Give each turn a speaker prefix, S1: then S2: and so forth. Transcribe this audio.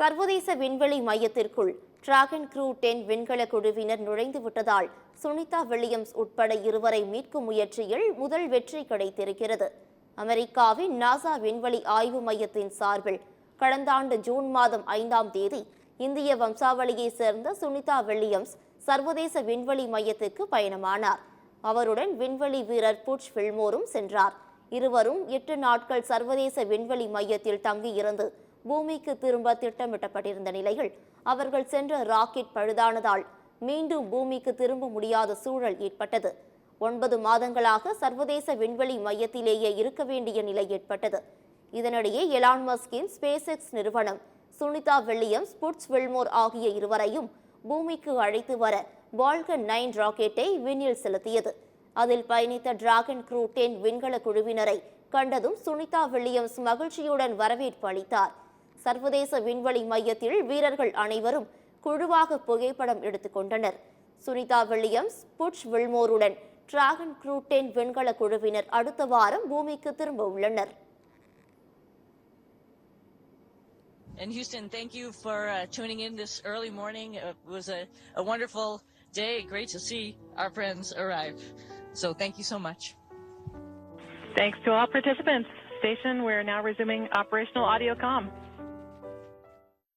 S1: சர்வதேச விண்வெளி மையத்திற்குள் டிராகன் க்ரூ 10 விண்கல குழுவினர் நுழைந்து விட்டதால் சுனிதா வில்லியம்ஸ் உட்பட இருவரை மீட்கும் முயற்சியில் முதல் வெற்றி கிடைத்திருக்கிறது. அமெரிக்காவின் நாசா விண்வெளி ஆய்வு மையத்தின் சார்பில் கடந்த ஆண்டு ஜூன் மாதம் 5ஆம் தேதி இந்திய வம்சாவளியைச் சேர்ந்த சுனிதா வில்லியம்ஸ் சர்வதேச விண்வெளி மையத்துக்கு பயணமானார். அவருடன் விண்வெளி வீரர் புட்ச் வில்மோரும் சென்றார். இருவரும் 8 நாட்கள் சர்வதேச விண்வெளி மையத்தில் தங்கியிருந்து பூமிக்கு திரும்ப திட்டமிட்டப்பட்டிருந்த நிலையில் அவர்கள் சென்ற ராக்கெட் பழுதானதால் மீண்டும் பூமிக்கு திரும்ப முடியாத சூழல் ஏற்பட்டது. 9 மாதங்களாக சர்வதேச விண்வெளி மையத்திலேயே இருக்க வேண்டிய நிலை ஏற்பட்டது. இதனிடையே எலான் மஸ்கின் ஸ்பேஸ்எக்ஸ் நிறுவனம் சுனிதா வில்லியம்ஸ், புட்ச் வில்மோர் ஆகிய இருவரையும் பூமிக்கு அழைத்து வர பால்கன் 9 ராக்கெட்டை விண்ணில் செலுத்தியது. அதில் பயணித்த டிராகன் க்ரூ 10 விண்கல குழுவினரை கண்டதும் சுனிதா வில்லியம்ஸ் மகிழ்ச்சியுடன் வரவேற்பு அளித்தார். சர்வதேச விண்வெளி மையத்தில் வீரர்கள் அனைவரும் குழுவாக புகைப்படம் எடுத்துக்கொண்டனர். சுனிதா வில்லியம்ஸ், புட்ச் வில்மோருடன் டிராகன் க்ரூ 10 விண்கல குழுவினர் அடுத்த வாரம் பூமிக்கு திரும்ப உள்ளனர்.
S2: And Houston, thank you for tuning in this early morning. It was a wonderful day. Great to see our friends arrive. So thank you so much.
S3: Thanks to all participants. Station, we're now resuming operational audio comm.